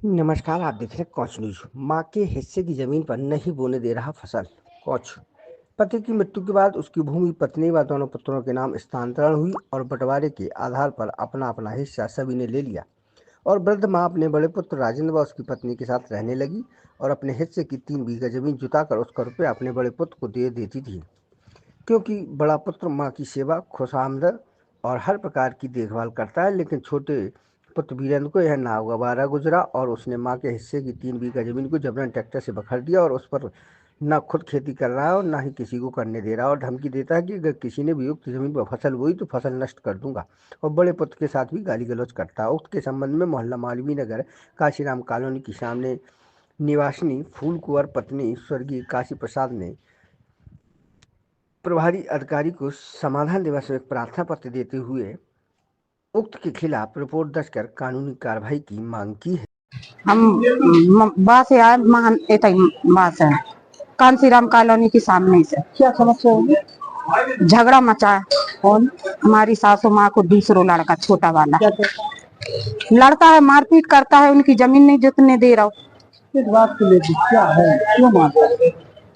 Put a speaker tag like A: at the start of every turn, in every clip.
A: नमस्कार, आप देख रहे हैं कौच न्यूज। मां के हिस्से की जमीन पर नहीं बोने दे रहा फसल। कौच पति की मृत्यु के बाद उसकी भूमि पत्नी व दोनों पुत्रों के नाम स्थानांतरण हुई और बंटवारे के आधार पर अपना अपना हिस्सा सभी ने ले लिया और वृद्ध मां अपने बड़े पुत्र राजेंद्र व उसकी पत्नी के साथ रहने लगी और अपने हिस्से की 3 बीघा जमीन जुताकर उसका रुपया अपने बड़े पुत्र को दे देती थी, क्योंकि बड़ा पुत्र मां की सेवा, खुशामद और हर प्रकार की देखभाल करता है। लेकिन छोटे पुत्र वीरेंद्र को यह नागवारा गुजरा और उसने मां के हिस्से की 3 बीघा जमीन को जबरन ट्रैक्टर से बखर दिया और उस पर न खुद खेती कर रहा है और न ही किसी को करने दे रहा है और धमकी देता है कि अगर किसी ने भी उक्त जमीन पर फसल बोई तो फसल नष्ट कर दूंगा और बड़े पुत्र के साथ भी गाली गलौज करता है। उक्त के संबंध में मोहल्ला मालवीय नगर काशीराम कॉलोनी के सामने निवासिनी फूल कुंवर पत्नी स्वर्गीय काशी प्रसाद ने प्रभारी अधिकारी को समाधान दिवस में एक प्रार्थना पत्र देते हुए उक्त के खिलाफ रिपोर्ट दर्ज कर कानूनी कार्रवाई की मांग की है।
B: हम बात से आए महान बात है कांसीराम कॉलोनी के सामने से।
C: क्या समस्या होगी?
B: झगड़ा मचा है।
C: कौन?
B: हमारी सासू माँ को दूसरो लड़का छोटा वाला
C: क्या कहता?
B: लड़ता है, मारपीट करता है, उनकी जमीन नहीं जोतने दे रहा।
C: किस बात को लेकर क्या है? क्यों मारता है?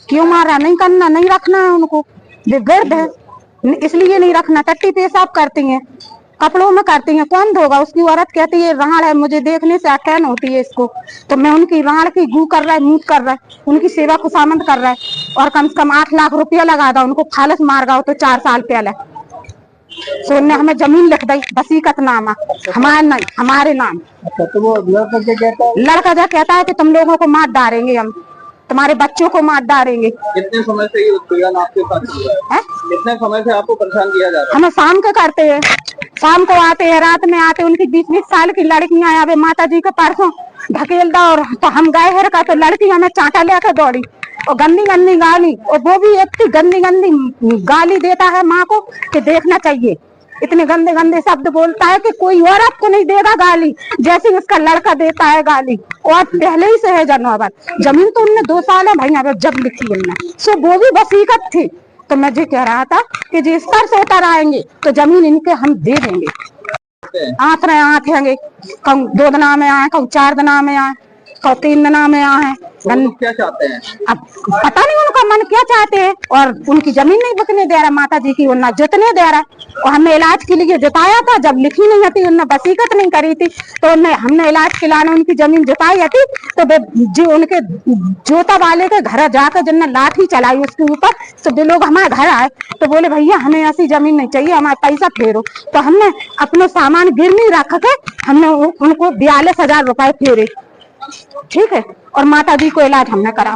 B: क्यों मारा? नहीं करना, नहीं रखना है उनको, वे वृद्ध है इसलिए नहीं रखना। टट्टी पेशाब करती हैं, कपड़ों में करती हैं, कौन धोगा? उसकी औरत कहती है राड़ है, मुझे देखने से अटैन होती है इसको, तो मैं उनकी राड़ की गू कर रहा है, मूत कर रहा है, उनकी सेवा खुशामद कर रहा है और कम से कम 8 लाख रुपया लगा था उनको। फालस मार गया तो 4 साल पहले सोने हमें जमीन लिख दी, वसीकतनामा हमारे नहीं, हमारे नाम।
C: अच्छा, तो वो लड़का क्या कहता है?
B: लड़का जो कहता है कि तुम लोगों को मार डालेंगे, हम तुम्हारे बच्चों को मार डालेंगे।
C: कितने समय से ये उत्पीड़न आपके साथ चल रहा है? कितने समय से आपको परेशान किया जा रहा है?
B: हमें शाम को करते हैं, शाम को आते हैं, रात में आते हैं। उनकी 20-20 साल की लड़कियां आवे माता जी के परसों ढकेल दा और तो हम गए हर का, तो लड़की हमें चांटा लेकर दौड़ी और गंदी गंदी गाली, और वो भी इतनी गंदी गंदी गाली देता है माँ को कि देखना चाहिए। इतने गंदे गंदे शब्द बोलता है कि कोई औरत को नहीं देगा गाली जैसे उसका लड़का देता है गाली। और पहले ही से है जानवर। जमीन तो उनने 2 साल है भाई जब लिखी उनने, सो वो भी वसीकत थी। तो मैं जी कह रहा था कि जिस स्तर से उतर आएंगे तो जमीन इनके हम दे देंगे। आठेंगे, कहूँ 2 दिना में आए, कहूँ 4 दिना में आए, कहूँ 3 दिना में आए।
C: क्या चाहते हैं?
B: अब पता नहीं उनका मन क्या चाहते हैं। और उनकी जमीन नहीं बिकने दे रहा माता जी की, उन्ना जितने दे रहा है। और हमने इलाज के लिए जुताया था, जब लिखी नहीं थी, उन्होंने वसीकत नहीं करी थी, तो हमने इलाज के लाने उनकी जमीन जुताई थी। तो जो उनके जोता वाले के घर जाकर जिनने लाठी चलाई उसके ऊपर, तो वे लोग हमारे घर आए तो बोले भैया हमें ऐसी जमीन नहीं चाहिए, हमारा पैसा फेरो। तो हमने अपना सामान गिरवी रख के हमने उनको 42,000 रुपए फेरे, ठीक है। और माता जी को इलाज हमने करा।